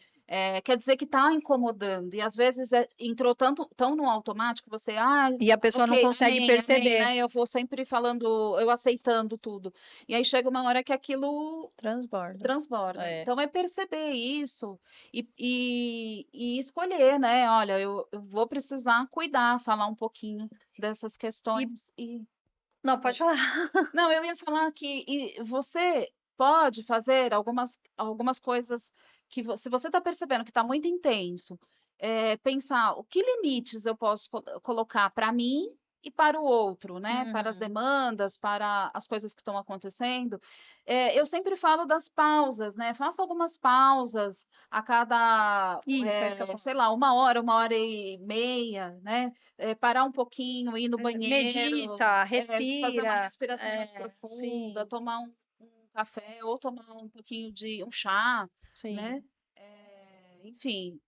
quer dizer que está incomodando. E às vezes entrou tão no automático, você, E a pessoa não ok, consegue amém, perceber. né? Eu vou sempre falando, eu aceitando tudo. E aí chega uma hora que aquilo Transborda. transborda. É. Então é perceber isso e escolher, né? Olha, eu vou precisar cuidar, falar um pouquinho dessas questões Não, pode falar. não, eu ia falar que você pode fazer algumas coisas que se você está percebendo que está muito intenso, pensar o que limites eu posso colocar para mim e para o outro, né? Para as demandas, para as coisas que estão acontecendo. Eu sempre falo das pausas, né? Faça algumas pausas a cada, Isso, é isso que eu falo. sei lá, 1 hora e meia, né? Parar um pouquinho, ir no banheiro, Medita, fazer uma respira. respiração mais profunda, Sim, tomar um café ou tomar um pouquinho de um chá, sim. né? Enfim,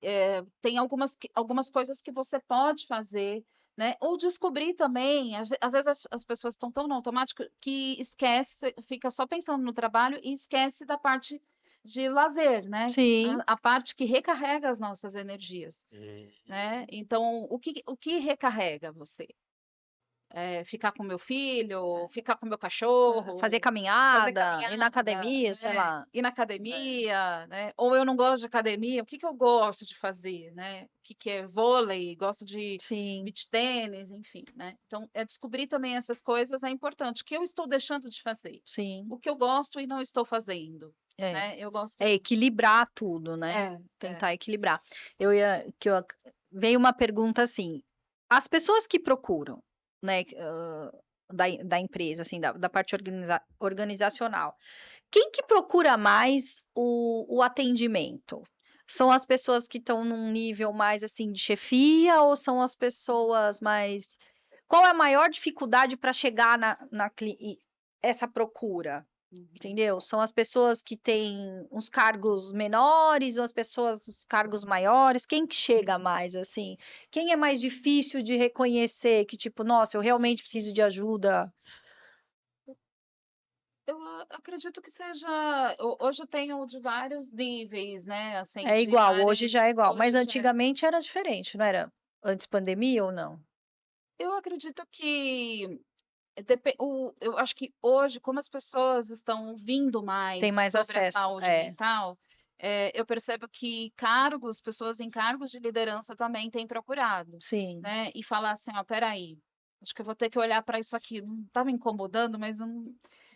tem algumas coisas que você pode fazer, né? Ou descobrir também, às vezes as pessoas estão tão no automático que esquece, fica só pensando no trabalho e esquece da parte de lazer, né? Sim. A parte que recarrega as nossas energias, né? Então, o que recarrega você? Ficar com meu filho, ficar com meu cachorro, Fazer fazer caminhada, ir na caminhada, academia, sei né? lá. Ir na academia, né? Ou eu não gosto de academia, o que que eu gosto de fazer, né? O que que é vôlei, gosto de Sim, beach tênis, enfim, né? Então, descobrir também essas coisas é importante. O que eu estou deixando de fazer? sim. O que eu gosto e não estou fazendo, É. né? Eu gosto. É equilibrar tudo, né? Tentar equilibrar. Veio uma pergunta assim: as pessoas que procuram, né, da empresa, assim, da parte organizacional, quem que procura mais o atendimento? São as pessoas que estão num nível mais assim de chefia ou são as pessoas mais. Qual é a maior dificuldade para chegar essa procura? Entendeu? São as pessoas que têm uns cargos menores ou as pessoas os cargos maiores? Quem que chega mais assim? Quem é mais difícil de reconhecer que tipo, nossa, eu realmente preciso de ajuda? Eu acredito que seja. Hoje eu tenho de vários níveis, né? Assim, É de igual, hoje já vários. é igual, mas Hoje já. antigamente era diferente, não era? Antes pandemia ou não? Eu acredito que eu acho que hoje, como as pessoas estão vindo Tem mais mais sobre a acesso, saúde mental, eu percebo que pessoas em cargos de liderança também têm procurado, sim, né? E falar assim, ó, peraí, acho que eu vou ter que olhar para isso aqui. Não está me incomodando, mas eu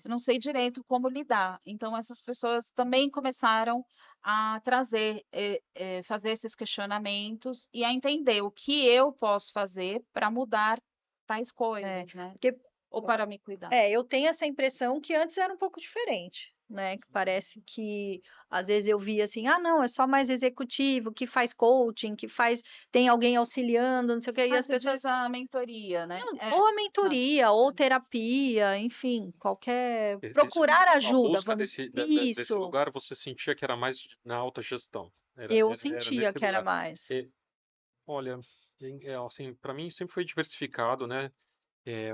não sei direito como lidar. Então, essas pessoas também começaram a trazer, fazer esses questionamentos e a entender o que eu posso fazer para mudar tais coisas, né? porque Ou para me cuidar. eu tenho essa impressão que antes era um pouco diferente, né? Que parece que às vezes eu via assim, ah, não, é só mais executivo que faz coaching, tem alguém auxiliando, não sei o quê, e as Você pessoas diz a mentoria, né? ou a Tá. mentoria, ou terapia, enfim, qualquer Esse- procurar a ajuda, busca vamos. desse Isso, lugar você sentia que era mais na alta gestão. eu Era sentia nesse que era lugar. mais. E, olha, assim, para mim sempre foi diversificado, né? É,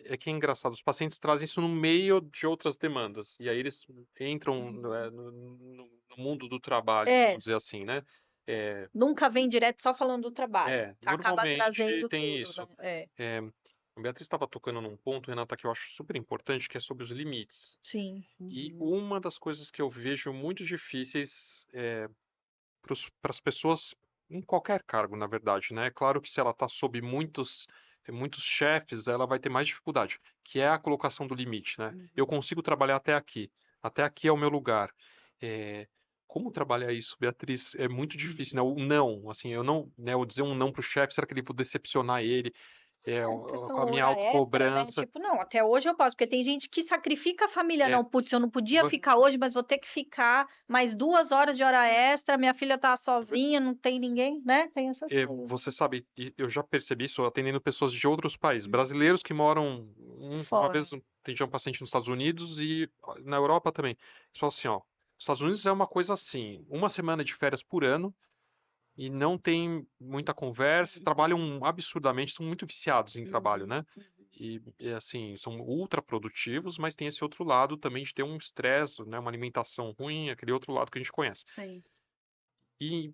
é que é engraçado, os pacientes trazem isso no meio de outras demandas, e aí eles entram no mundo do trabalho, É, vamos dizer assim, né? É, nunca vem direto só falando do trabalho. Acaba normalmente trazendo tem tudo, isso. né? É, É, a Beatriz estava tocando num ponto, Renata, que eu acho super importante, que é sobre os limites. sim, E Uhum. uma das coisas que eu vejo muito difíceis para as pessoas em qualquer cargo, na verdade, né? É claro que se ela está sob muitos chefes, ela vai ter mais dificuldade, que é a colocação do limite, né? Eu consigo trabalhar até aqui é o meu lugar. É, como trabalhar isso, Beatriz? É muito difícil, né? O não, assim, eu não, né? Eu dizer um não para o chefe, será que ele vou decepcionar ele? questão Com a minha hora extra, né? autocobrança. Tipo, não, até hoje eu posso, porque tem gente que sacrifica a família. É, Não, putz, eu não podia vo- ficar hoje, mas vou ter que ficar mais 2 horas de hora extra. Minha filha tá sozinha, não tem ninguém, né? Tem essas coisas. você sabe, e eu já percebi isso atendendo pessoas de outros países, Uhum. brasileiros que moram, uma Fora. vez atendi um paciente nos Estados Unidos e na Europa também. Eles falam assim, ó, os Estados Unidos é uma coisa assim, uma semana de férias por ano e não tem muita conversa, trabalham absurdamente, são muito viciados em trabalho, Uhum. né? E assim, são ultra produtivos, mas tem esse outro lado também de ter um estresse, né, uma alimentação ruim, aquele outro lado que a gente conhece. Sim. E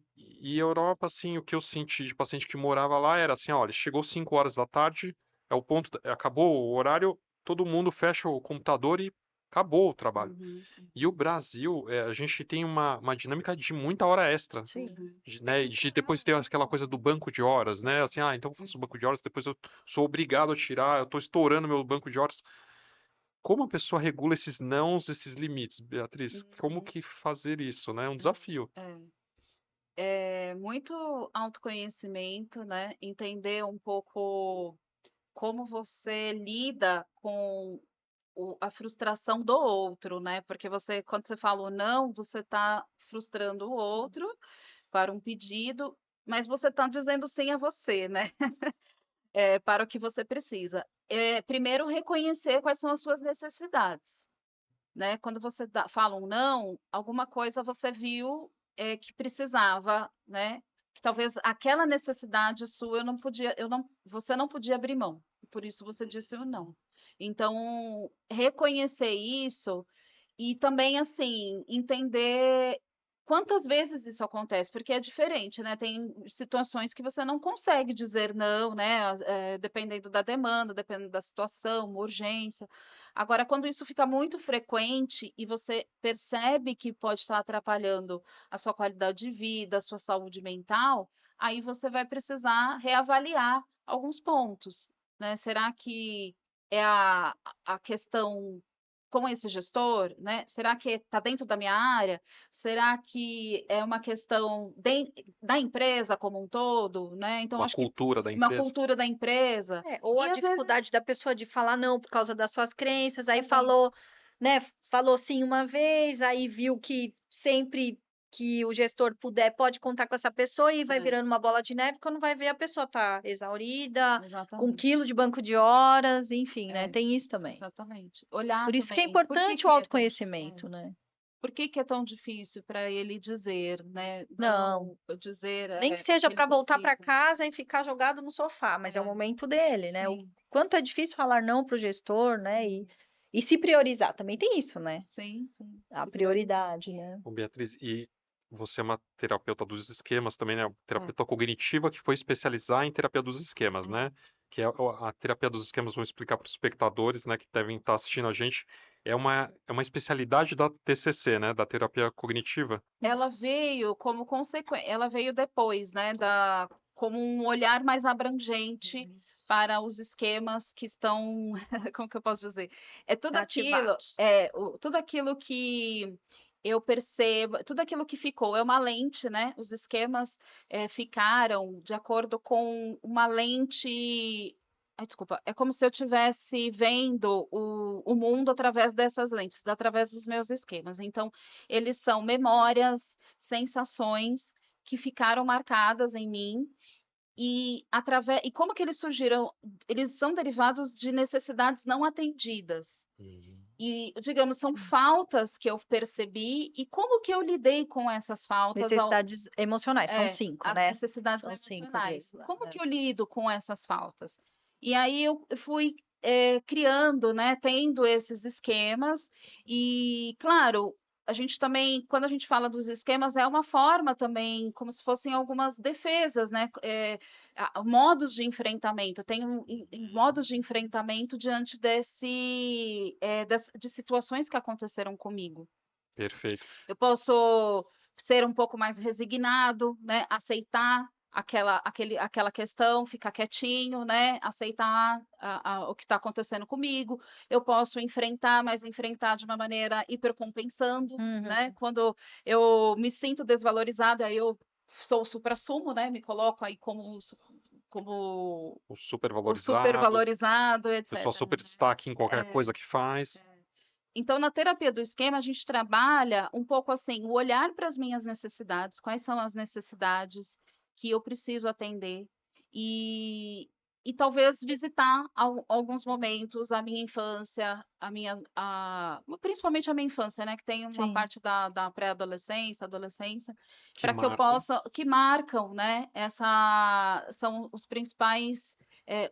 Europa, assim, o que eu senti de paciente que morava lá era assim, olha, chegou 5 horas da tarde, é o ponto, acabou o horário, todo mundo fecha o computador e acabou o trabalho. Uhum, E o Brasil, a gente tem uma dinâmica de muita hora extra, Sim. uhum. né? De depois ter aquela coisa do banco de horas, né? Assim, então eu faço o banco de horas, depois eu sou obrigado a tirar, eu tô estourando meu banco de horas. Como a pessoa regula esses nãos, esses limites, Beatriz? Como Uhum. que fazer isso, né? É um desafio. É muito autoconhecimento, né? Entender um pouco como você lida com a frustração do outro, né? Porque você, quando você fala o não, você está frustrando o outro para um pedido, mas você está dizendo sim a você, né? Para o que você precisa. Primeiro, reconhecer quais são as suas necessidades, né? Quando você fala um não, alguma coisa você viu que precisava, né? Que talvez aquela necessidade sua você não podia abrir mão. Por isso você disse o não. Então, reconhecer isso e também, assim, entender quantas vezes isso acontece, porque é diferente, né? Tem situações que você não consegue dizer não, né? Dependendo da demanda, dependendo da situação, uma urgência. Agora, quando isso fica muito frequente e você percebe que pode estar atrapalhando a sua qualidade de vida, a sua saúde mental, aí você vai precisar reavaliar alguns pontos, né? Será que é a questão com esse gestor, né? Será que está dentro da minha área? Será que é uma questão da empresa como um todo, né? Então, Uma acho que cultura da uma empresa. cultura da empresa. Ou a E às vezes, dificuldade da pessoa de falar não por causa das suas crenças, aí também, falou, né? Falou sim uma vez, aí viu que sempre que o gestor puder, pode contar com essa pessoa e vai é, virando uma bola de neve, quando vai ver a pessoa tá exaurida, com 1 exatamente, quilo de banco de horas, enfim, né? é, Tem isso também. exatamente. Olhar Por isso que é também, por que importante o que é tão, autoconhecimento, né? por que que é tão difícil para ele dizer, né? Não, Não, dizer nem que o que seja ele para voltar para precisa. casa e ficar jogado no sofá, mas é o É, momento dele, né? O sim, quanto é difícil falar não para o gestor, né? sim, E se priorizar, também tem isso, né? sim, A se priorizar. prioridade, né? Ô, Beatriz, e você é uma terapeuta dos esquemas também, né? É, Terapeuta cognitiva que foi especializar em terapia dos esquemas, é. né? Que é a terapia dos esquemas, vamos explicar para os espectadores, né, que devem estar assistindo a gente, é uma especialidade da TCC, né? Da terapia cognitiva. Ela veio como consequência, ela veio depois, né, como um olhar mais abrangente para os esquemas que estão, como que eu posso dizer? É tudo aquilo, Ativados. tudo aquilo que eu percebo, tudo aquilo que ficou, é uma lente, né? Os esquemas ficaram de acordo com uma lente. Ai, desculpa, é como se eu estivesse vendo o mundo através dessas lentes, através dos meus esquemas. Então, eles são memórias, sensações que ficaram marcadas em mim e como que eles surgiram? Eles são derivados de necessidades não atendidas. Uhum. E, digamos, são Sim. faltas que eu percebi e como que eu lidei com essas faltas Necessidades emocionais, são 5, as né? necessidades São 5 emocionais. vezes lá. Como É, que eu lido com essas faltas? E aí eu fui criando, né, tendo esses esquemas e, claro, a gente também, quando a gente fala dos esquemas, é uma forma também, como se fossem algumas defesas, né, modos de enfrentamento. Tem modos de enfrentamento diante de situações que aconteceram comigo. Perfeito. Eu posso ser um pouco mais resignado, né? Aceitar aquela questão, ficar quietinho, né? Aceitar o que está acontecendo comigo. Eu posso enfrentar, mas enfrentar de uma maneira hipercompensando, né? Uhum. Quando eu me sinto desvalorizado, aí eu sou o suprassumo, né? Me coloco aí como O super o valorizado, supervalorizado, pessoal etc. super destaque em qualquer coisa que faz. Então, na terapia do esquema, a gente trabalha um pouco assim, o olhar para as minhas necessidades, quais são as necessidades que eu preciso atender, e, e talvez visitar alguns momentos a minha infância, principalmente a minha infância, né? Que tem uma Sim. parte da pré-adolescência, adolescência, Que para que eu marcam. possa, que marcam, né? São os principais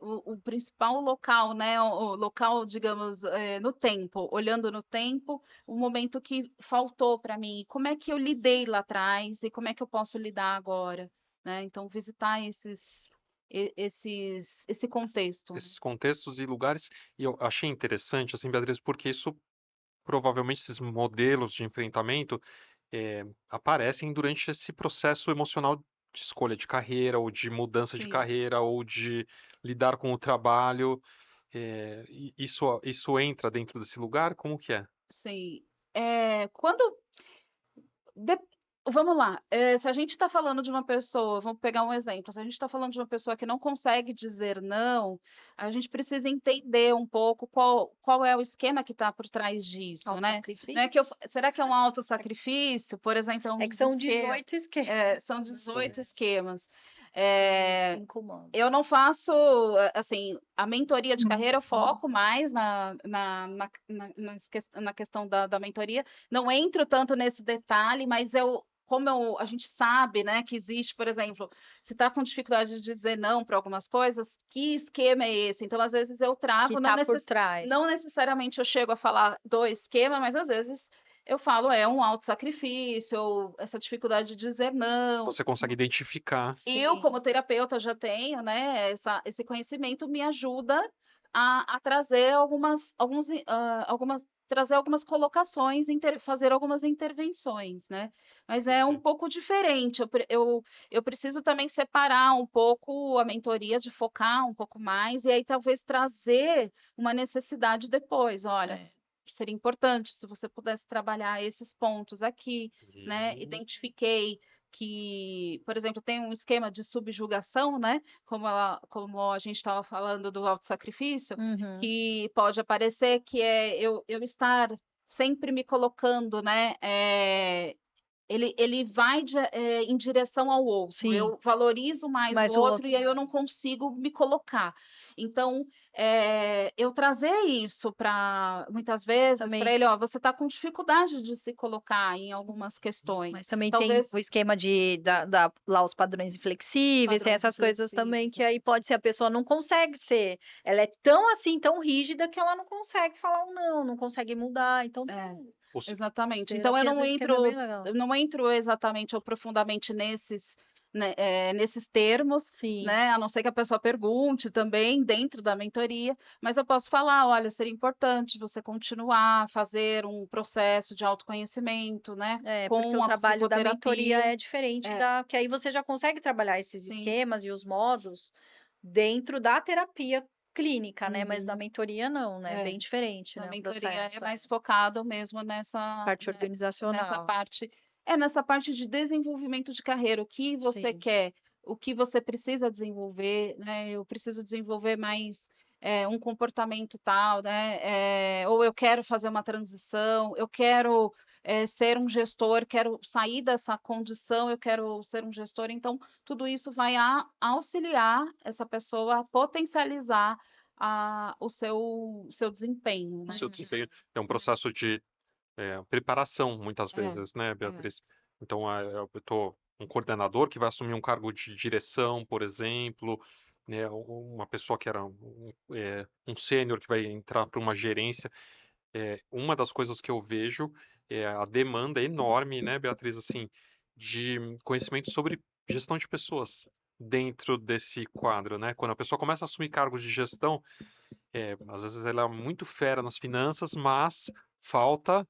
o principal local, né? O local, digamos, no tempo, olhando no tempo, o momento que faltou para mim. Como é que eu lidei lá atrás e como é que eu posso lidar agora, né? Então, visitar esse contexto, né? Esses contextos e lugares, e eu achei interessante, assim, Beatriz, porque isso provavelmente esses modelos de enfrentamento aparecem durante esse processo emocional de escolha de carreira, ou de mudança de Sim, carreira, ou de lidar com o trabalho. E isso entra dentro desse lugar? Como que é? sim. Quando De- Vamos lá, se a gente está falando de uma pessoa, vamos pegar um exemplo, se a gente está falando de uma pessoa que não consegue dizer não, a gente precisa entender um pouco qual é o esquema que está por trás disso, né? Não é que Autossacrifício? será que é um autossacrifício? Por exemplo, é um É que dos são esquemas. 18 esquemas. São Sim. 18 esquemas. É, 5 comandos. eu não faço, assim, a mentoria de carreira, eu foco mais na questão da mentoria. Não entro tanto nesse detalhe, mas a gente sabe, né, que existe, por exemplo, se está com dificuldade de dizer não para algumas coisas, que esquema é esse? Então, às vezes eu trago, Que tá por trás. não necessariamente eu chego a falar do esquema, mas às vezes eu falo, é um autossacrifício, ou essa dificuldade de dizer não. Você consegue identificar. Eu, Sim. como terapeuta, já tenho, né, esse conhecimento me ajuda a trazer trazer algumas colocações, fazer algumas intervenções, né? Mas é um Perfeito. pouco diferente. Eu preciso também separar um pouco a mentoria, de focar um pouco mais, e aí talvez trazer uma necessidade depois. Olha, É. seria importante se você pudesse trabalhar esses pontos aqui, né? Uhum. Identifiquei que, por exemplo, tem um esquema de subjugação, né? Como a gente estava falando do autossacrifício, Uhum. que pode aparecer, que é eu estar sempre me colocando, né? Ele vai em direção ao outro. Sim. Eu valorizo mais o Mas o outro outro e aí eu não consigo me colocar. Então, eu trazer isso para muitas vezes para também, ele, ó, você está com dificuldade de se colocar em algumas questões. mas também tem Talvez o esquema de lá os padrões inflexíveis, tem padrões essas coisas também inflexíveis. que aí pode ser a pessoa não consegue ser, ela é tão assim, tão rígida que ela não consegue falar um não, não consegue mudar. Então, Ou se- Exatamente. Então terapia do esquema é bem legal. eu não entro exatamente ou profundamente nesses termos, Sim. né? A não ser que a pessoa pergunte também dentro da mentoria, mas eu posso falar, olha, seria importante você continuar a fazer um processo de autoconhecimento, né? Porque o Com a trabalho da mentoria psicoterapia. é diferente É, que aí você já consegue trabalhar esses sim. esquemas e os modos dentro da terapia clínica, né? Mas da Uhum. mentoria não, né? É bem diferente, Na né, o mentoria é processo. mais focado mesmo Parte nessa organizacional. parte, nessa parte de desenvolvimento de carreira, o que você Sim. quer, o que você precisa desenvolver, né? Eu preciso desenvolver mais um comportamento tal, né? Ou eu quero fazer uma transição, eu quero ser um gestor, quero sair dessa condição, eu quero ser um gestor. Então, tudo isso vai auxiliar essa pessoa a potencializar o seu desempenho, o né? seu desempenho é um processo de preparação, muitas É, vezes, né, é. Beatriz? Então, eu estou um coordenador que vai assumir um cargo de direção, por exemplo, né, uma pessoa que era um sênior que vai entrar para uma gerência. Uma das coisas que eu vejo é a demanda enorme, né, Beatriz, assim, de conhecimento sobre gestão de pessoas dentro desse quadro, né? Quando a pessoa começa a assumir cargos de gestão, às vezes ela é muito fera nas finanças, mas falta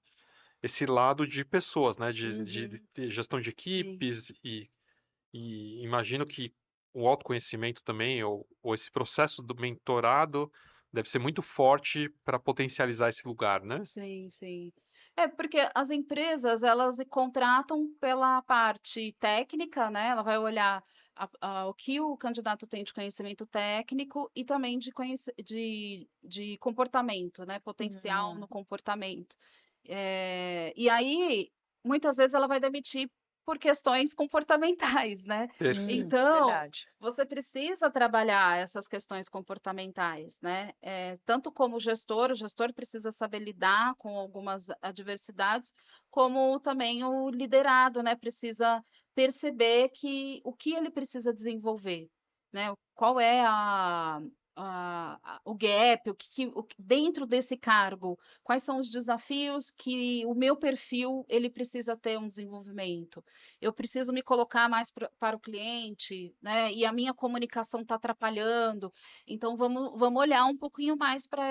esse lado de pessoas, né? Uhum, De gestão de sim. equipes e imagino que o autoconhecimento também, ou esse processo do mentorado, deve ser muito forte para potencializar esse lugar, né? Sim, sim. Porque as empresas, elas contratam pela parte técnica, né? Ela vai olhar o que o candidato tem de conhecimento técnico e também de comportamento, né? Potencial Uhum. no comportamento. E aí, muitas vezes, ela vai demitir por questões comportamentais, né? Então, Verdade. você precisa trabalhar essas questões comportamentais, né? Tanto como gestor, o gestor precisa saber lidar com algumas adversidades, como também o liderado, né? Precisa perceber o que ele precisa desenvolver, né? Qual é o gap, dentro desse cargo, quais são os desafios que o meu perfil ele precisa ter um desenvolvimento. Eu preciso me colocar mais para o cliente, né? E a minha comunicação está atrapalhando. Então vamos olhar um pouquinho mais para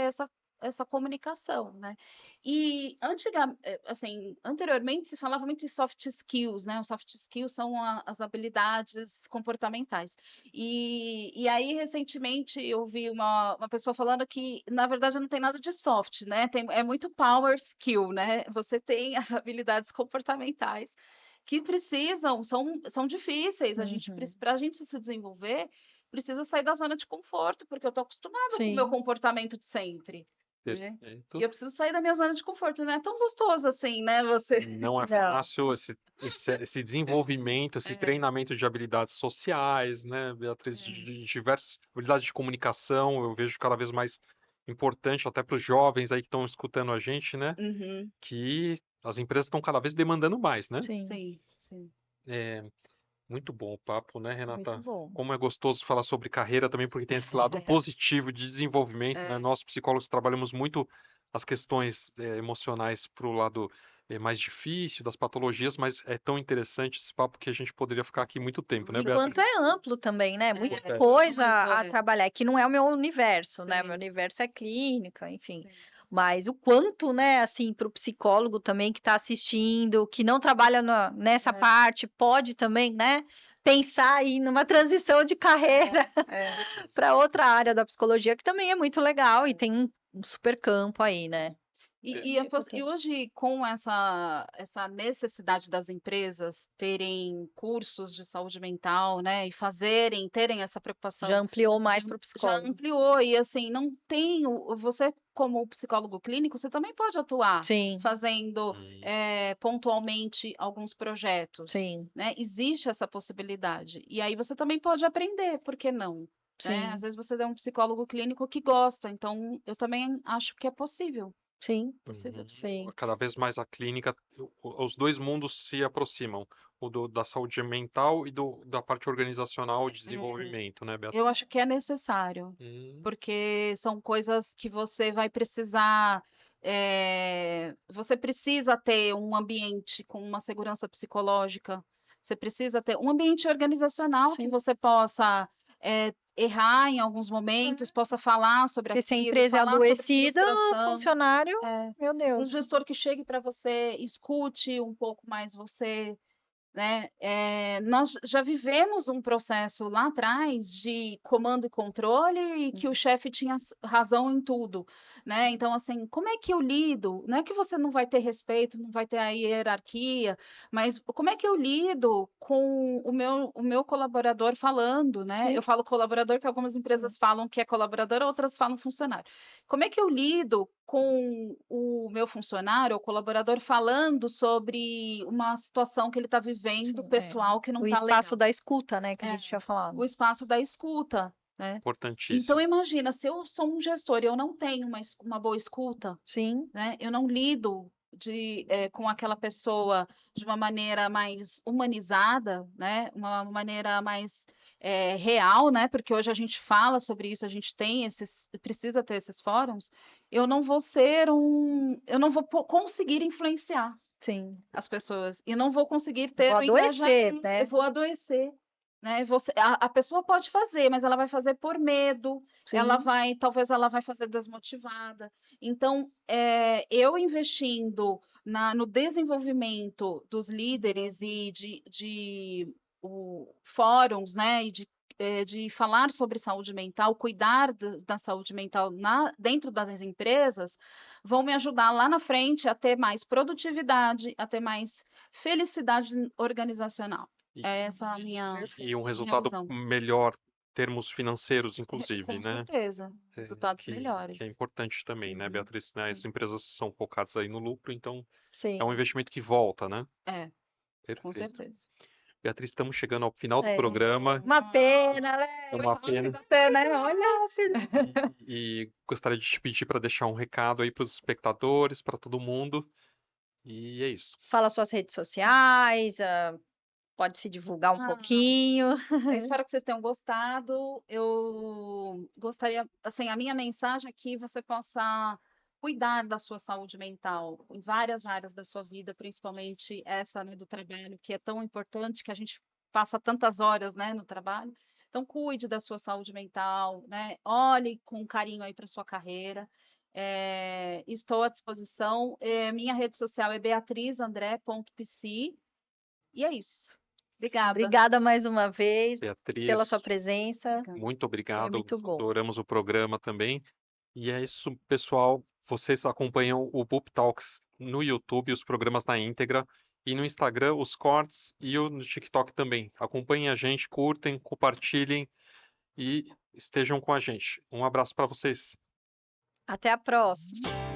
essa comunicação, né? E anteriormente se falava muito em soft skills, né? Os soft skills são as habilidades comportamentais. E aí, recentemente, eu vi uma pessoa falando que, na verdade, não tem nada de soft, né? É muito power skill, né? Você tem as habilidades comportamentais que são difíceis. Para a gente se desenvolver, precisa sair da zona de conforto, porque eu estou acostumada com o meu Sim. comportamento de sempre. Né? Perfeito. E eu preciso sair da minha zona de conforto, não é tão gostoso assim, né? Você. Não é Não. fácil esse desenvolvimento, esse treinamento de habilidades sociais, né, Beatriz, de diversas habilidades de comunicação, eu vejo cada vez mais importante até para os jovens aí que estão escutando a gente, né, Uhum. que as empresas estão cada vez demandando mais, né? Sim. Sim, sim. É, muito bom o papo, né, Renata? Muito bom. Como é gostoso falar sobre carreira também, porque tem esse lado positivo de desenvolvimento, né? Nós, psicólogos, trabalhamos muito as questões emocionais para o lado mais difícil das patologias, mas é tão interessante esse papo que a gente poderia ficar aqui muito tempo, né, E quanto Beatriz? é amplo também, né? Muita É, coisa muito, a é. trabalhar, que não é o meu universo, né? Sim. Meu universo é clínica, enfim. Sim. Mas o quanto, né, assim, para o psicólogo também que está assistindo, que não trabalha nessa parte, pode também, né, pensar aí numa transição de carreira para outra área da psicologia, que também é muito legal e tem um super campo aí, né? E hoje, com essa necessidade das empresas terem cursos de saúde mental, né, e terem essa preocupação, Já ampliou mais para o já psicólogo. ampliou, e assim, não tem, você como psicólogo clínico, você também pode atuar Sim, fazendo pontualmente alguns projetos, sim, né? Existe essa possibilidade. E aí você também pode aprender, por que não? Né? sim, Às vezes você é um psicólogo clínico que gosta, então eu também acho que é possível. sim, Possível. sim. Cada vez mais a clínica, os dois mundos se aproximam, da saúde mental e da parte organizacional de desenvolvimento, né, Eu Beatriz? acho que é necessário, porque são coisas que você vai precisar. Você precisa ter um ambiente com uma segurança psicológica, você precisa ter um ambiente organizacional que Sim. você possa errar em alguns momentos, possa falar sobre Porque se a aquilo, empresa é falar sobre adoecida, o frustração. funcionário, meu Um Deus. gestor que chegue para você, escute um pouco mais você, né? Nós já vivemos um processo lá atrás de comando e controle e que o chefe tinha razão em tudo, né? Então, assim, como é que eu lido? Não é que você não vai ter respeito, não vai ter a hierarquia, mas como é que eu lido com o meu colaborador falando, né? Sim. Eu falo colaborador, que algumas empresas falam que é colaborador, outras falam funcionário. Como é que eu lido com o meu funcionário ou colaborador falando sobre uma situação que ele está vivendo, pessoal, que não O está espaço legal? da escuta, né, que a gente tinha O falado. espaço da escuta, né? Importantíssimo. Então imagina, se eu sou um gestor e eu não tenho uma boa escuta, Sim, né? Eu não lido com aquela pessoa de uma maneira mais humanizada, né? Uma maneira mais real, né? Porque hoje a gente fala sobre isso, a gente precisa ter esses fóruns. Eu não vou conseguir influenciar sim. as pessoas e não vou conseguir ter Vou o adoecer, engajamento. né? Eu vou adoecer. Né? A pessoa pode fazer, mas ela vai fazer por medo, Sim, talvez ela vai fazer desmotivada. Então, eu investindo no desenvolvimento dos líderes e de fóruns, né? E de falar sobre saúde mental, cuidar da saúde mental dentro das empresas, vão me ajudar lá na frente a ter mais produtividade, a ter mais felicidade organizacional. É essa a minha E um resultado visão. melhor, termos financeiros, inclusive, Com né? certeza. Resultados Que melhores. é importante também, né, Uhum, Beatriz? Né? As sim. empresas são focadas aí no lucro, então é um sim. investimento que volta, né? Com Perfeito. certeza. Beatriz, estamos chegando ao final do É. programa. Uma pena, né? É uma pena. Né? Olha, E gostaria de te pedir para deixar um recado aí para os espectadores, para todo mundo. E é isso. fala suas redes sociais, pode se divulgar um Ah, pouquinho. eu espero que vocês tenham gostado. Eu gostaria, assim, a minha mensagem é que você possa cuidar da sua saúde mental em várias áreas da sua vida, principalmente essa, né, do trabalho, que é tão importante, que a gente passa tantas horas, né, no trabalho. Então, cuide da sua saúde mental, né? Olhe com carinho aí para sua carreira. Estou à disposição. Minha rede social é beatrizandré.pc. E é isso. Obrigada. Obrigada mais uma vez pela sua Beatriz, presença. Obrigada. muito Foi obrigado. muito bom. Adoramos o programa também. E é isso, pessoal. Vocês acompanham o Boop Talks no YouTube, os programas na íntegra, e no Instagram, os cortes e no TikTok também. Acompanhem a gente, curtem, compartilhem e estejam com a gente. Um abraço para vocês. Até a próxima.